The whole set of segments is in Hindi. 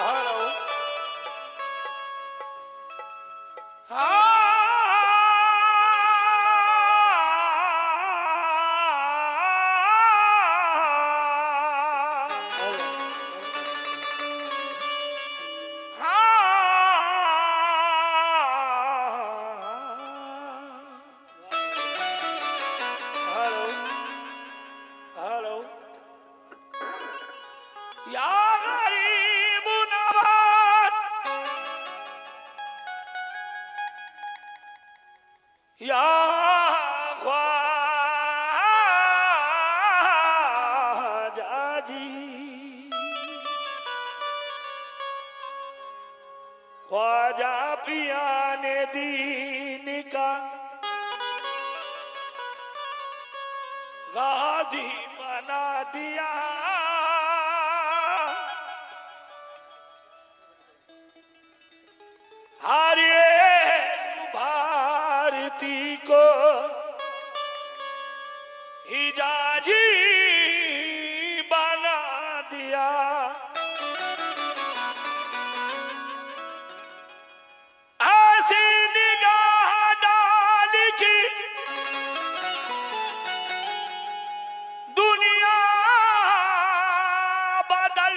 हेलो हेलो या गरीब नवाज या ख्वाजा जी ख्वाजा पिया ने दीन का गाजी बना दिया हरे भारती को हिजाजी बना दिया ऐसी निगाह डाल की दुनिया बदल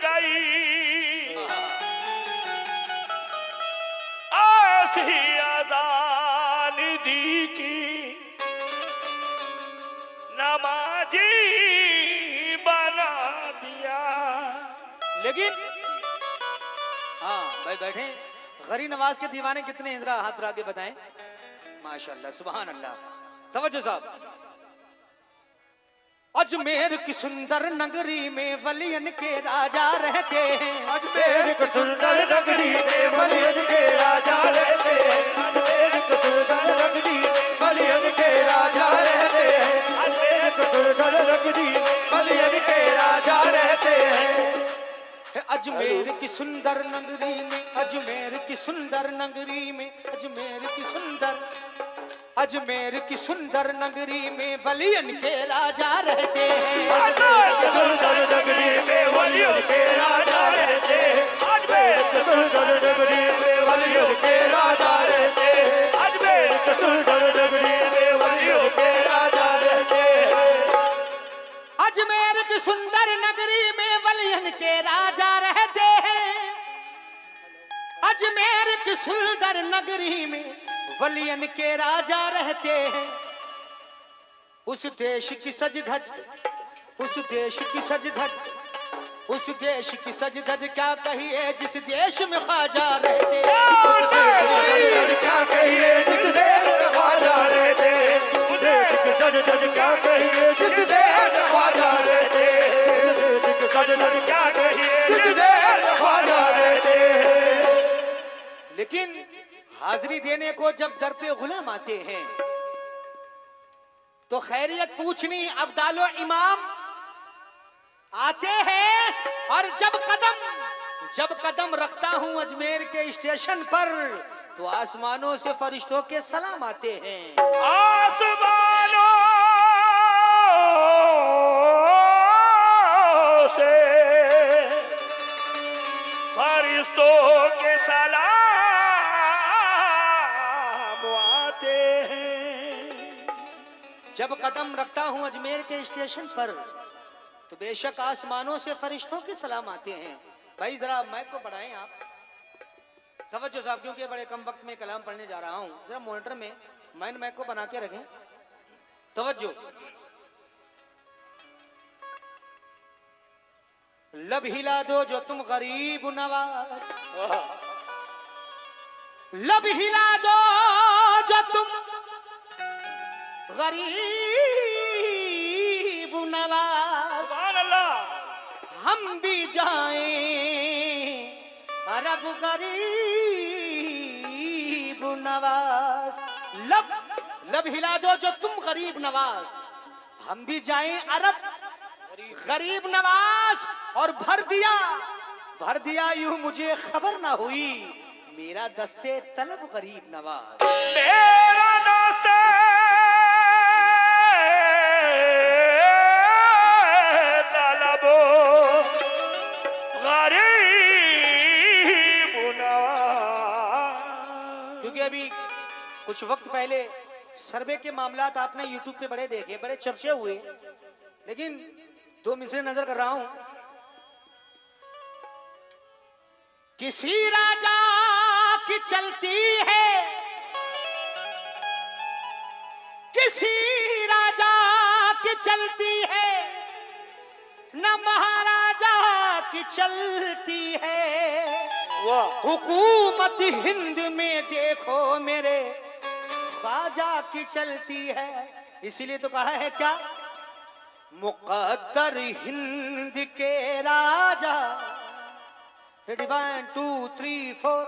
गई ऐसी अज़ान दी की नमाजी बना दिया। लेकिन हाँ भाई बैठे। गरीब नवाज के दीवाने कितने हैं, जरा हाथ उठा के बताएं। माशाल्लाह सुभान अल्लाह। तवज्जो साहब। अजमेर की सुंदर नगरी में वलियन के राजा रहते हैं। अजमेर की सुंदर नगरी में वलियन के राजा रहते हैं। अजमेर की सुंदर नगरी में वलियन के राजा रहते हैं। अजमेर की सुंदर नगरी में वलियन के राजा रहते हैं। अजमेर की सुंदर नगरी में, अजमेर की सुंदर नगरी में, अजमेर की सुंदर नगरी में वलियन के राजा रहते हैं। अजमेर की सुंदर नगरी में वलियन के राजा रहते हैं। अजमेर की सुंदर नगरी में वलियन के राजा रहते हैं। अजमेर की सुंदर नगरी में वलियन के राजा रहते हैं। अजमेर की सुंदर नगरी में वलियन के राजा रहते हैं। अजमेर की सुंदर नगरी में वलियन के राजा रहते हैं। उस देश की सज धज, उस देश की सज धज, उस देश की सज धज क्या कहिए जिस देश में ख्वाजा रहते हैं। क्या कहिए जिस देश में ख्वाजा रहते हैं। उस देश की सज धज क्या कहिए जिस देश में ख्वाजा रहते हैं। उस देश की सज धज क्या कहिए जिस देश में ख्वाजा रहते हैं। लेकिन हाजिरी देने को जब दर पे गुलाम आते हैं तो खैरियत पूछनी अब्दालो इमाम आते हैं। और जब कदम रखता हूं अजमेर के स्टेशन पर तो आसमानों से फरिश्तों के सलाम आते हैं। आसमानों से फरिश्तों के सलाम आते हैं। जब कदम रखता हूं अजमेर के स्टेशन पर तो बेशक आसमानों से फरिश्तों के सलाम आते हैं। भाई जरा माइक को बढ़ाएं आप। तवज्जो साहब, क्योंकि बड़े कम वक्त में कलाम पढ़ने जा रहा हूं, जरा मॉनिटर में माइक को बना के रखें। तवज्जो। लब हिला दो जो तुम गरीब नवाज, लब हिला दो जो तुम गरीब नवाज। हम भी जाएं अरब गरीब नवाज। लब हिला दो जो तुम गरीब नवाज, हम भी जाएं अरब गरीब नवाज। और भर दिया यूं मुझे खबर ना हुई मेरा दस्ते तलब गरीब नवाज। मेरा दस्ते तलब कुछ वक्त पहले सर्वे के मामलात आपने यूट्यूब पे बड़े देखे, बड़े चर्चे हुए, लेकिन दो मिसरे नजर कर रहा हूं। किसी राजा की चलती है, किसी राजा की चलती है, न महाराजा की चलती है। वाह हुकूमत हिंद में देखो मेरे ख्वाजा की चलती है। इसीलिए तो कहा है क्या, मुकद्दर हिंद के राजा। रेडी 1 2 3 4।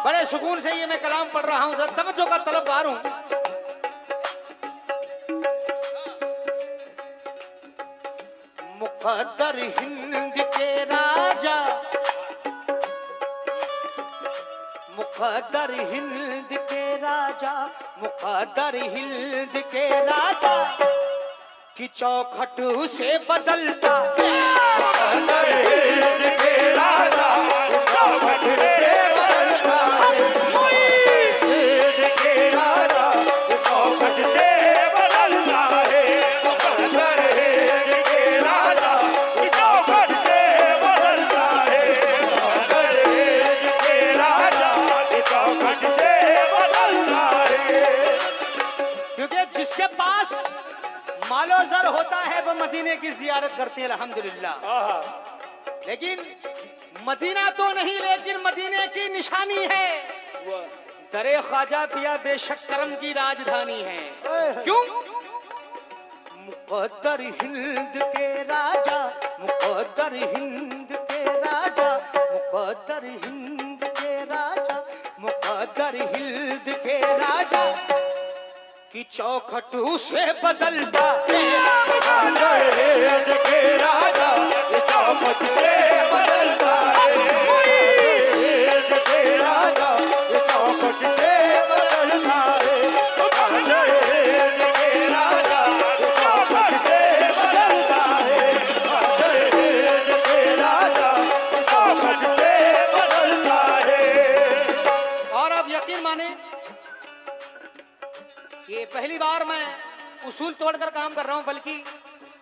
बड़े सुकून से ये मैं कलाम पढ़ रहा हूं, जरा तवज्जो का तलबगार हूं। मुकद्दर हिंद के राजा, मुकद्दर हिंद के राजा, मुकद्दर हिंद के राजा की चौखट से बदलता। मुकद्दर हिंद के राजा चौखट से बदलता है। हिंद के राजा चौखट से बदलता है। मुकद्दर हिंद के राजा चौखट से बदलता है। मुकद्दर हिंद के राजा चौखट से बदलता है। क्योंकि जिसके पास मालो जर होता है वो मदीने की जियारत करते हैं अल्हम्दुलिल्लाह। लेकिन मदीना तो नहीं, लेकिन मदीने की निशानी है। दरे ख्वाजा पिया बेशक करम की राजधानी है। क्यों? मुकद्दर हिंद के राजा, मुकद्दर हिंद के राजा, मुकद्दर हिंद के राजा, मुकद्दर हिंद के राजा की चौखट से बदलता। मुकद्दर हिंद के राजा चौखट से बदलता है। हिंद के राजा चौखट से बदलता है। मुकद्दर हिंद के राजा चौखट से बदलता है। मुकद्दर हिंद के राजा चौखट से बदलता है। और अब यकीन माने, ये पहली बार मैं उसूल तोड़कर काम कर रहा हूं, बल्कि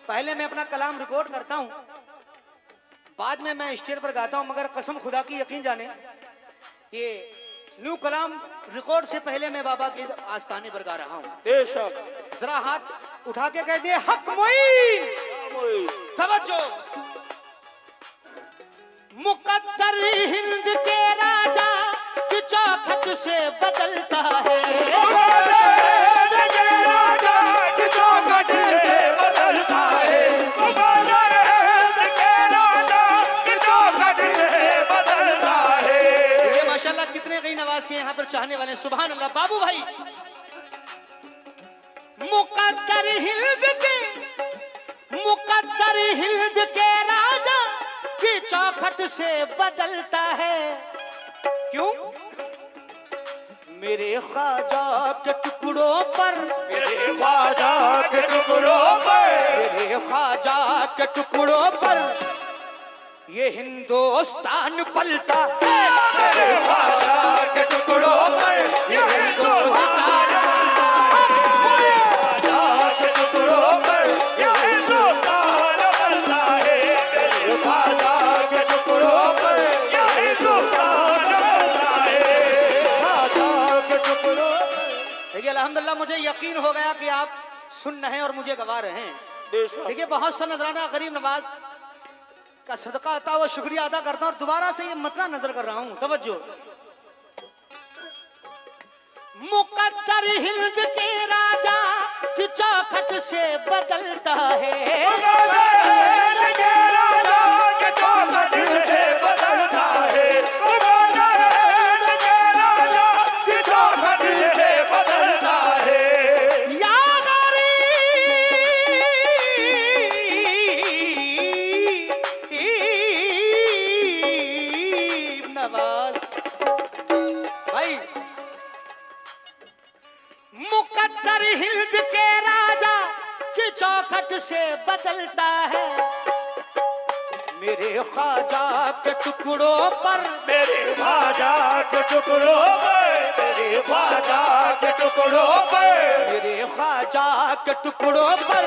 पहले मैं अपना कलाम रिकॉर्ड करता हूं, बाद में मैं स्टेज पर गाता हूं। मगर कसम खुदा की यकीन जाने, ये न्यू कलाम रिकॉर्ड से पहले मैं बाबा के आस्थाने पर गा रहा हूं। बेशक जरा हाथ उठा के कह दिए हक मोइन। तवज्जो। मुकद्दर हिंद के राजा की चौखट से बदलता है। माशाल्लाह कितने गई नवाज के यहाँ पर चाहने वाले, सुभान अल्लाह। बाबू भाई, मुकद्दर हिंद के राजा की चौखट से बदलता है। क्यों? मेरे ख्वाजा के टुकड़ों पर, मेरे ख्वाजा के टुकड़ों पर, मेरे ख्वाजा के टुकड़ों पर ये हिंदुस्तान पलटा। मेरे ख्वाजा के टुकड़ों पर ये हिंदुस्तान पलटा। ख्वाजा के टुकड़ों पर ये हिंदुस्तान पलटा है। मेरे ख्वाजा के टुकड़ों पर ये हिंदुस्तान पलटा है। ख्वाजा के टुकड़ों पर। देखिए अल्हम्दुलिल्लाह, मुझे यकीन हो गया कि आप सुन रहे हैं और मुझे गवा रहे हैं। बेशक देखिए बहुत सा नजराना गरीब नवाज का सदका आता हुआ शुक्रिया अदा करता हूं और दोबारा से ये मतला नजर कर रहा हूं। तवज्जो। मुकद्दर हिंद के राजा की चौखट से बदलता है, मुकद्दर हिंद के राजा की चौखट से बदलता है। मेरे ख्वाजा के टुकड़ों पर, मेरे ख्वाजा के टुकड़ों पर, मेरे ख्वाजा के टुकड़ों पर, मेरे ख्वाजा के टुकड़ों पर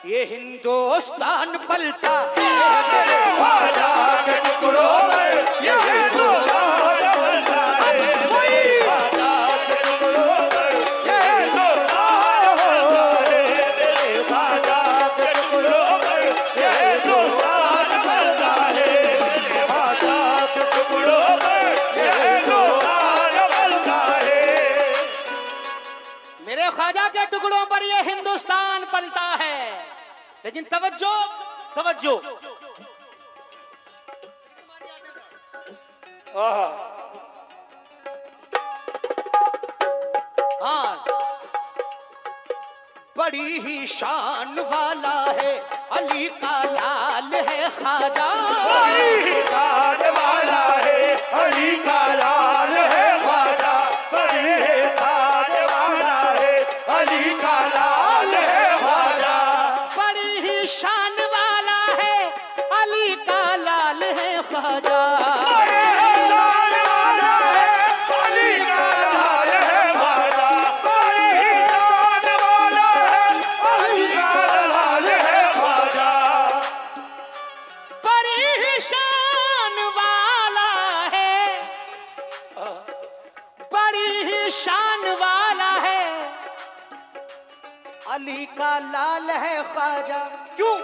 ये हिंदुस्तान पलता है। मेरे ख्वाजा के टुकड़ों पर ये हिंदुस्तान पलता है। मेरे ख्वाजा के टुकड़ों पर ये हिंदुस्तान पलता है। मेरे ख्वाजा के टुकड़ों पर ये हिंदुस्तान पलता है। मेरे ख्वाजा के टुकड़ों पर ये हिंदुस्तान पलता है। मेरे ख्वाजा के टुकड़ों पर ये हिंदुस्तान पलता है। लेकिन तवज्जो तवज्जो, हाँ, बड़ी ही शान वाला है अली का लाल है ख्वाजा। बड़ी ही शान वाला है अली का लाल है ख्वाजा। बड़ी ही शान वाला है अली का लाल है ख्वाजा। बड़ी ही शान वाला है अली का लाल है ख्वाजा। बड़ी ही शान वाला है अली का लाल है ख्वाजा। बड़ी ही शान वाला है अली का लाल है ख्वाजा। बड़ी ही शान वाला है, बड़ी ही शान वाला है अली का लाल है ख्वाजा। क्यों?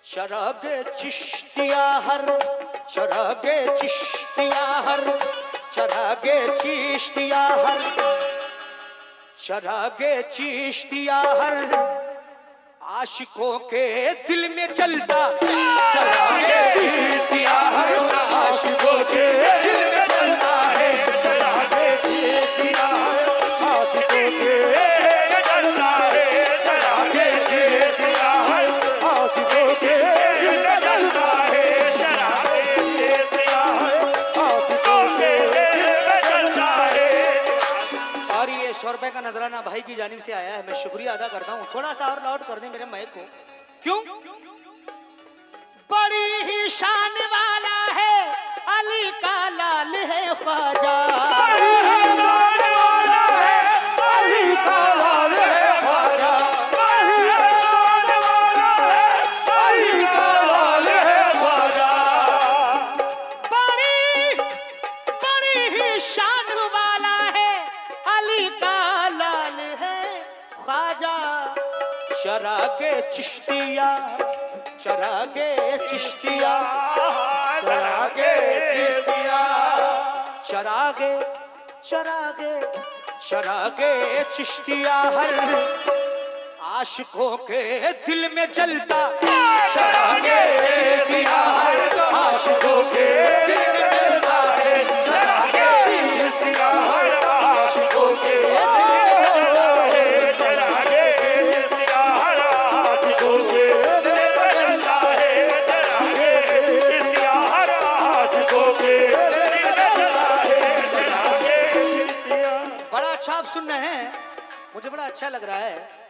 चरागे चिश्तिया हर, चरागे चिश्तिया हर, चरागे चिश्तिया हर, चरागे चिश्तिया हर आशिकों के दिल में चलता। चरागे चिश्तिया हर आशिकों के दिल में चलता है। चरागे चिश्तिया हर आशिकों के चलता है। चरागे चिश्तिया हर आशिकों के दिल में चलता है। चरागे चिश्तिया हर आशिकों के दिल में चलता है। और ये 100 रुपए का नजराना भाई की जानिब से आया है, मैं शुक्रिया अदा करता हूँ। थोड़ा सा और लाउड कर दें मेरे माइक को। क्यों? बड़ी ही शान वाला है अली का लाल है ख्वाजा। बड़ी ही शान वाला है अली का लाल है ख्वाजा। बड़ी ही शान वाला है अली का लाल है ख्वाजा। बड़ी बड़ी ही शान वाला है अली का लाल है ख्वाजा। चरागे चिश्तिया, चरागे चिश्तिया, चरागे चिश्तिया, चरागे चरागे चरागे चिश्तिया हर आशिकों के दिल में जलता। चरागे चिश्तिया हर आशिकों के दिल में जलता है। चरागे चिश्तिया हर आशिकों के दिल में जलता है। चरागे चिश्तिया हर आशिकों के दिल में जलता है। चरागे चिश्तिया हर आशिकों के दिल में जलता है। चरागे चिश्तिया। बड़ा अच्छा आप सुन रहे हैं, मुझे बड़ा अच्छा लग रहा है।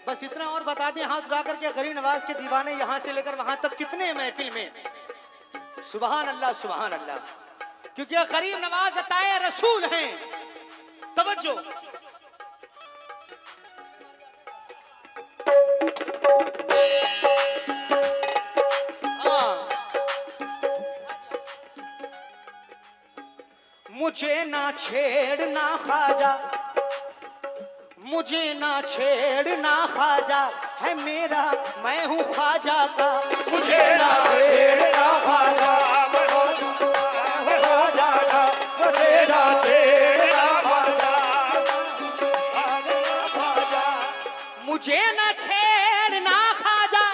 बस इतना और बता दें, हाथ उठा करके गरीब नवाज के दीवाने यहां से लेकर वहां तक कितने हैं महफिल में? सुभान अल्लाह सुभान अल्लाह, क्योंकि ये गरीब नवाज अताए रसूल हैं। तवज्जो। मुझे ना छेड़ना ख्वाजा, मुझे ना छेड़ना ख्वाजा है मेरा, मैं हूँ ख्वाजा का। मुझे ना छेड़ना ख्वाजा, मैं ख्वाजा का। मुझे ना छेड़ना ख्वाजा, ख्वाजा। मुझे ना छेड़ना ख्वाजा,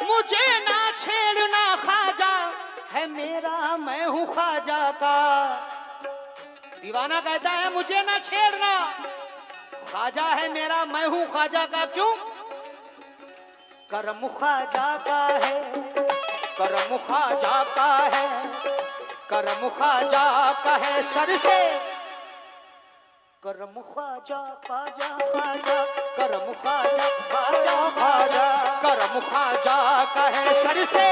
मुझे ना छेड़ना ख्वाजा है मेरा, मैं हूँ ख्वाजा का। दीवाना कहता है मुझे ना छेड़ना, ख्वाजा है मेरा, मैं हूँ ख्वाजा का। क्यों? करम ख्वाजा का है, करम ख्वाजा का है, करम ख्वाजा का है सर से। करम ख्वाजा ख्वाजा ख्वाजा, करम ख्वाजा ख्वाजा ख्वाजा, करम ख्वाजा का है सर से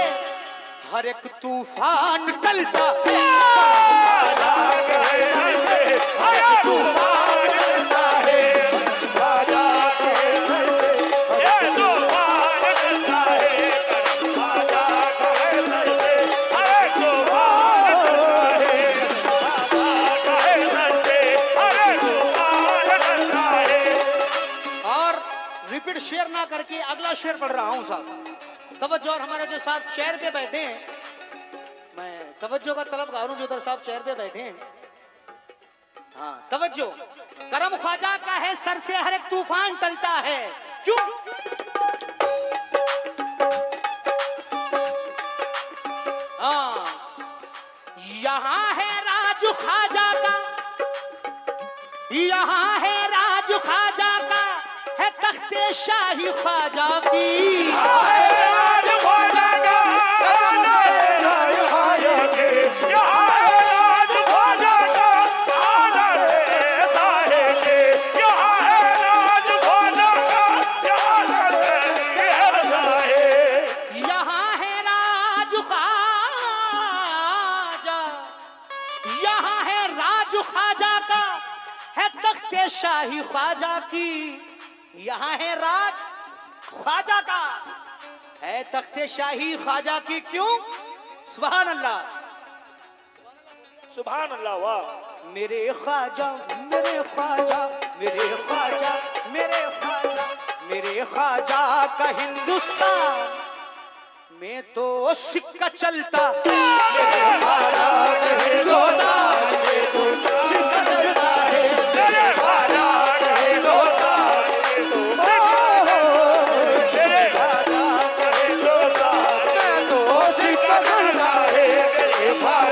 हर एक तूफान टलता। ख्वाजा का है सर से हर एक तूफान टलता है। ख्वाजा का है सर से ये तूफान टलता है। ख्वाजा का है सर से हर एक तूफान टलता है। ख्वाजा का है सर से हर एक तूफान टलता है। और रिपीट शेयर ना करके अगला शेयर पढ़ रहा हूं साहब, तवज्जो। और हमारे जो साहब चेयर पे बैठे हैं, मैं तवज्जो का तलबगार हूं, जो उधर साहब चेयर पे बैठे हैं। हाँ तवज्जो। करम ख्वाजा का है सर से हर एक तूफान टलता है। क्यों? हाँ, यहाँ है राज ख्वाजा का, यहाँ है राज ख्वाजा का, है तख्ते शाही ख्वाजा की। राज ख्वाजा का, राज ख्वाजा के, यहाँ है राज ख्वाजा का, आदर है साहे के। यहाँ है राज ख्वाजा का, आदर है साहे। यहाँ है राज ख्वाजा, यहाँ है राज ख्वाजा का, है तख्ते शाही ख्वाजा की। यहाँ है राज ख्वाजा का, है तख्ते शाही ख्वाजा की। क्यों? सुभान अल्लाह, सुभान अल्लाह। वाह। मेरे ख्वाजा मेरे ख्वाजा मेरे ख्वाजा मेरे ख्वाजा, मेरे ख्वाजा का हिंदुस्तान में तो सिक्का चलता। मेरे ख्वाजा का हिंदुस्तान में तो सिक्का चलता है। मेरे ख्वाजा का हिंदुस्तान में तो, मेरे ख्वाजा का हिंदुस्तान में तो सिक्का चलता है। मेरे ख्वाजा